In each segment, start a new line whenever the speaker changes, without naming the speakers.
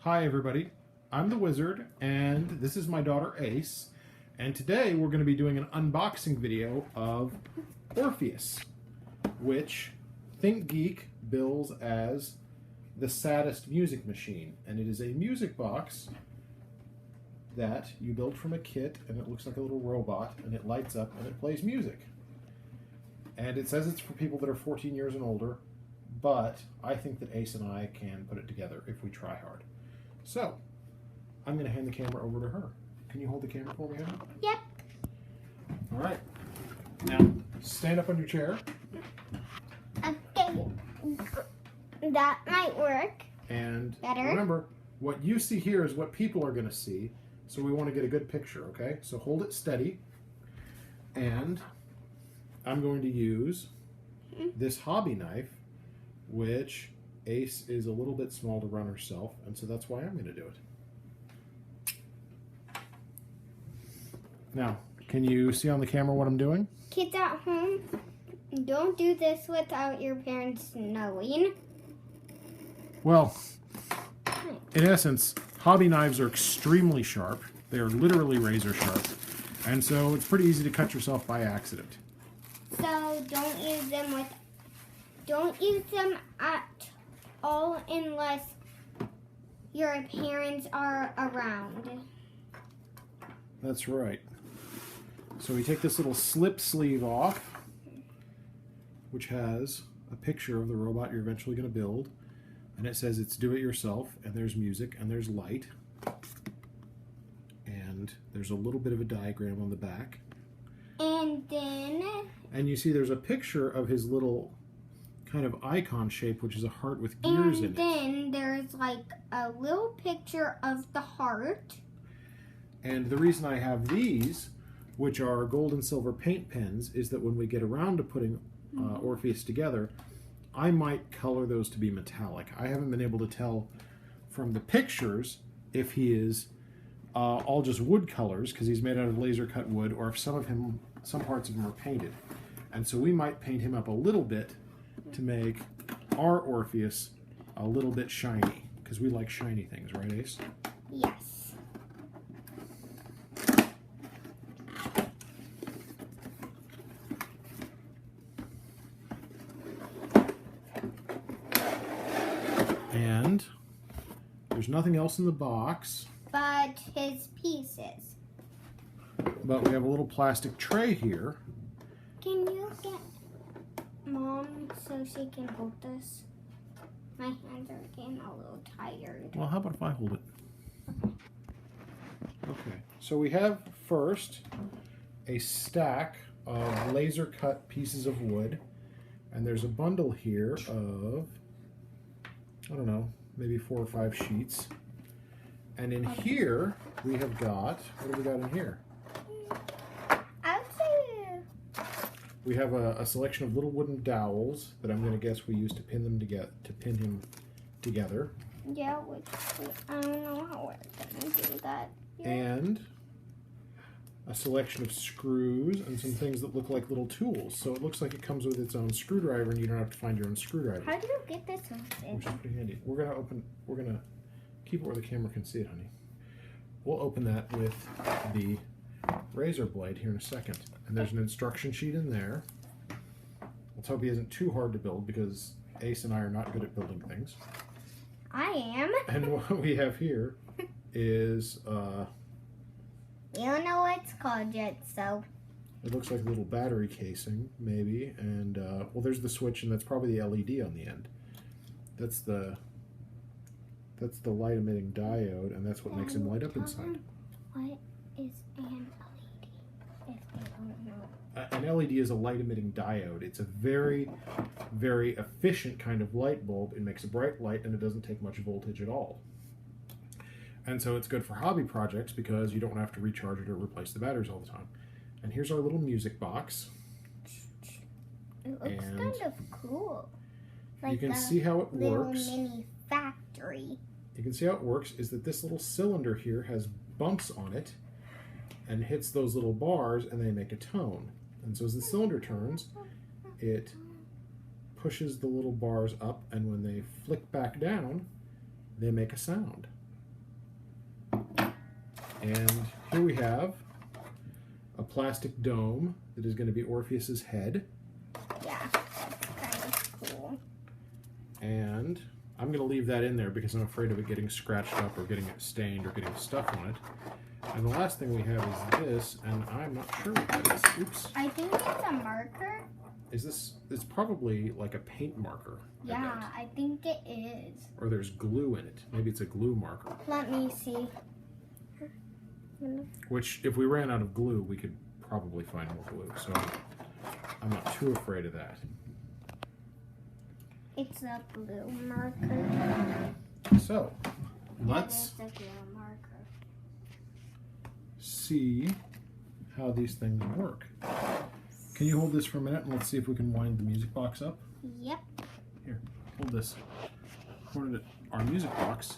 Hi everybody, I'm the Wizard, and this is my daughter Ace, and today we're going to be doing an unboxing video of Orpheus, which ThinkGeek bills as the saddest music machine, and it is a music box that you build from a kit, and it looks like a little robot, and it lights up and it plays music. And it says it's for people that are 14 years and older, but I think that Ace and I can put it together if we try hard. So, I'm going to hand the camera over to her. Can you hold the camera for me, honey?
Yep.
All right. Now, stand up on your chair.
Okay. That might work.
And
better.
Remember, what you see here is what people are going to see, so we want to get a good picture, okay? So hold it steady. And I'm going to use this hobby knife, which Ace is a little bit small to run herself, and so that's why I'm going to do it. Now, can you see on the camera what I'm doing?
Kids at home, don't do this without your parents knowing.
Well, in essence, hobby knives are extremely sharp. They are literally razor sharp, and so it's pretty easy to cut yourself by accident.
So don't use them at all unless your parents are around.
That's right. So we take this little slip sleeve off, which has a picture of the robot you're eventually going to build, and it says it's do-it-yourself, and there's music, and there's light, and there's a little bit of a diagram on the back. And you see there's a picture of his little kind of icon shape, which is a heart with gears in it.
And then there's like a little picture of the heart.
And the reason I have these, which are gold and silver paint pens, is that when we get around to putting Orpheus together, I might color those to be metallic. I haven't been able to tell from the pictures if he is all just wood colors, because he's made out of laser cut wood, or if some parts of him are painted. And so we might paint him up a little bit to make our Orpheus a little bit shiny, because we like shiny things, right, Ace?
Yes.
And there's nothing else in the box
But his pieces.
but we have a little plastic tray here.
Can you get Mom so she can hold this? My hands are getting a little tired.
Well, how about if I hold it? Okay, so we have first a stack of laser cut pieces of wood, and there's a bundle here of, I don't know, maybe 4 or 5 sheets. And in here we have got, what do we got in here? We have a selection of little wooden dowels that I'm going to guess we use to pin them together, him together.
Yeah, which I don't know how we're gonna do that. Yeah.
And a selection of screws and some things that look like little tools. So it looks like it comes with its own screwdriver, and you don't have to find your own screwdriver.
How do you get this one?
Which is pretty handy. We're gonna keep it where the camera can see it, honey. We'll open that with the razor blade here in a second. And there's an instruction sheet in there. Let's hope he isn't too hard to build, because Ace and I are not good at building things.
I am.
And what we have here is,
We don't know what it's called yet, so.
it looks like a little battery casing, maybe. And, well, there's the switch, and that's probably the LED on the end. That's the light emitting diode, and that's what makes him light up inside.
What is an LED? If they don't know.
An LED is a light emitting diode. It's a very, very efficient kind of light bulb. It makes a bright light, and it doesn't take much voltage at all. And so it's good for hobby projects because you don't have to recharge it or replace the batteries all the time. And here's our little music box.
It looks kind of cool. Like
you can see how it
little
works.
Mini factory.
You can see how it works is that this little cylinder here has bumps on it and hits those little bars, and they make a tone. And so as the cylinder turns, it pushes the little bars up, and when they flick back down, they make a sound. And here we have a plastic dome that is going to be Orpheus's head.
Yeah, that's kind of cool.
And I'm going to leave that in there because I'm afraid of it getting scratched up or getting it stained or getting stuff on it. And the last thing we have is this, and I'm not sure what that is. Oops.
I think it's a marker.
Is this, it's probably like a paint marker.
Yeah, I think it is.
Or there's glue in it. Maybe it's a glue marker.
Let me see.
Which, if we ran out of glue, we could probably find more glue. So I'm not too afraid of that.
It's a blue marker.
So, let's
It is a blue marker.
see how these things work. Can you hold this for a minute and let's see if we can wind the music box up?
Yep.
Here, hold this. Pointed at our music box,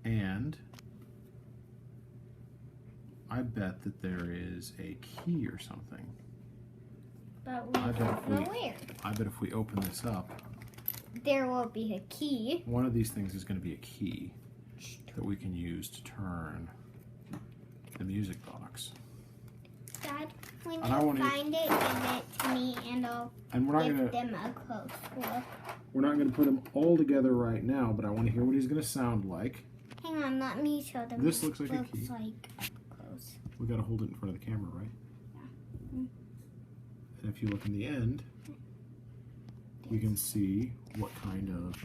and I bet that there is a key or something.
But we don't know where.
I bet if we open this up,
There will be a key.
one of these things is going to be a key that we can use to turn the music box.
Dad, when
And I
you
wanna-
find it, give it to me and I'll
And we're not
give
going to
them a close look.
we're not going to put them all together right now, but I want to hear what he's going to sound like.
Hang on, let me show them.
This
what
looks like
it
a key.
like up close.
We got to hold it in front of the camera, right?
Yeah.
And if you look in the end, you can see what kind of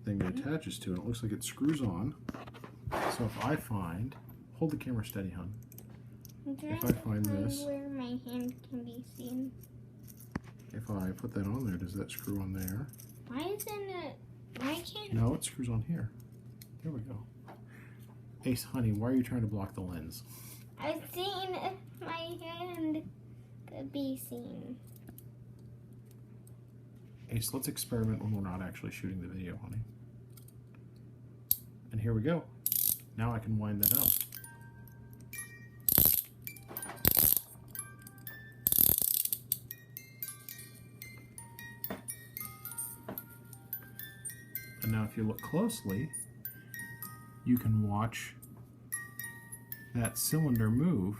thing it attaches to. And it looks like it screws on. So if I find, hold the camera steady, hon. If I find this,
where my hand can be seen.
if I put that on there, does that screw on there?
Why isn't it? Why can't?
No, it screws on here. There we go. Ace, honey, why are you trying to block the lens?
I've seen if my hand could be seen.
Ace, let's experiment when we're not actually shooting the video, honey. And here we go. Now I can wind that up. And now if you look closely, you can watch that cylinder move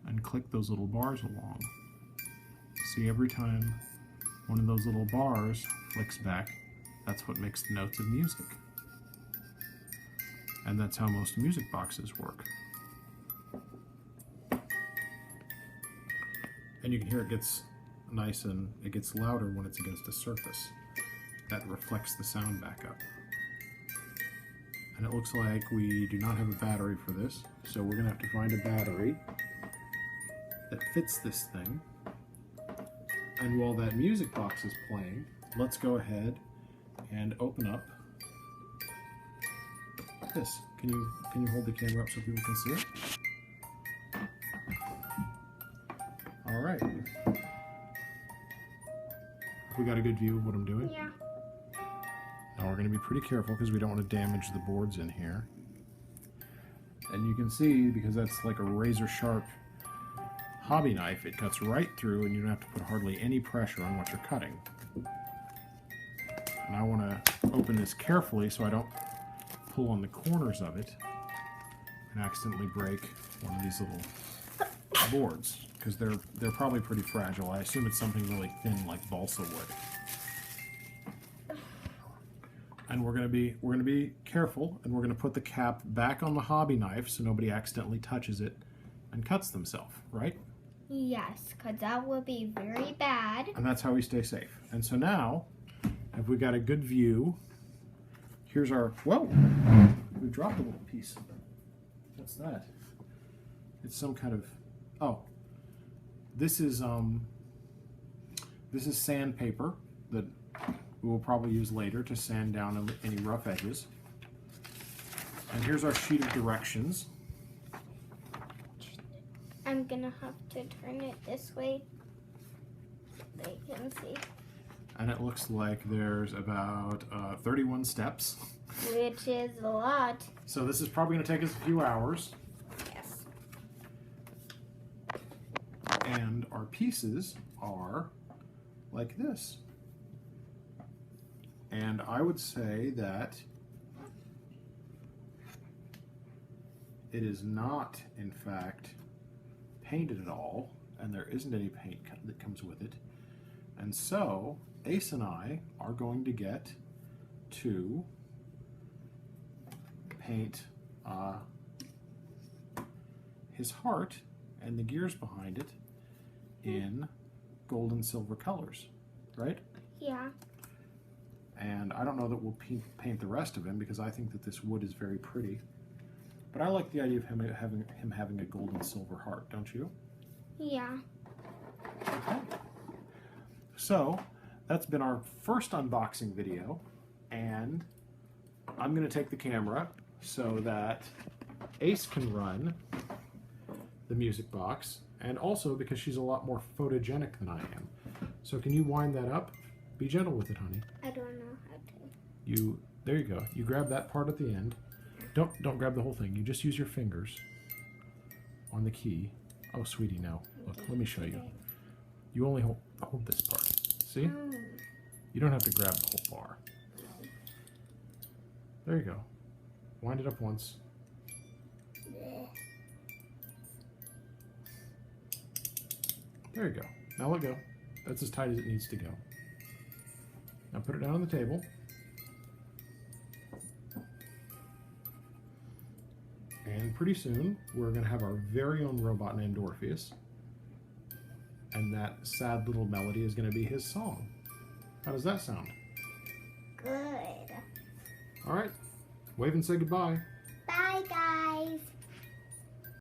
and click those little bars along. See, every time one of those little bars flicks back, that's what makes the notes of music. And that's how most music boxes work. And you can hear it gets nice and it gets louder when it's against a surface. That reflects the sound back up. And it looks like we do not have a battery for this, so we're gonna have to find a battery that fits this thing. And while that music box is playing, let's go ahead and open up this. Can you hold the camera up so people can see it? All right. We got a good view of what I'm doing?
Yeah.
Now we're going to be pretty careful because we don't want to damage the boards in here. And you can see, because that's like a razor sharp hobby knife, it cuts right through and you don't have to put hardly any pressure on what you're cutting. And I want to open this carefully so I don't pull on the corners of it and accidentally break one of these little boards, because they're probably pretty fragile. I assume it's something really thin like balsa wood. And we're gonna be careful, and we're gonna put the cap back on the hobby knife so nobody accidentally touches it and cuts themselves, right?
Yes, because that would be very bad.
And that's how we stay safe. And so now, if we got a good view, here's our, whoa, we dropped a little piece. What's that? It's some kind of, oh, this is sandpaper that we will probably use later to sand down any rough edges. And here's our sheet of directions.
I'm gonna have to turn it this way so they can see.
And it looks like there's about 31 steps.
Which is a lot.
So this is probably going to take us a few hours.
Yes.
And our pieces are like this. And I would say that it is not, in fact, painted at all, and there isn't any paint that comes with it. And so, Ace and I are going to get to paint his heart and the gears behind it in gold and silver colors, right?
Yeah.
And I don't know that we'll paint the rest of him because I think that this wood is very pretty. But I like the idea of him having a gold and silver heart, don't you?
Yeah.
Okay. So, that's been our first unboxing video, and I'm going to take the camera so that Ace can run the music box, and also because she's a lot more photogenic than I am. So can you wind that up? Be gentle with it, honey.
I don't know how to.
There you go. You grab that part at the end. Don't grab the whole thing. You just use your fingers on the key. Oh, sweetie, no. Look, let me show you. You only hold this part. See? You don't have to grab the whole bar. There you go. Wind it up once. There you go. Now let go. That's as tight as it needs to go. Now put it down on the table. And pretty soon, we're going to have our very own robot named Orpheus. And that sad little melody is going to be his song. How does that sound?
Good.
All right. Wave and say goodbye.
Bye, guys.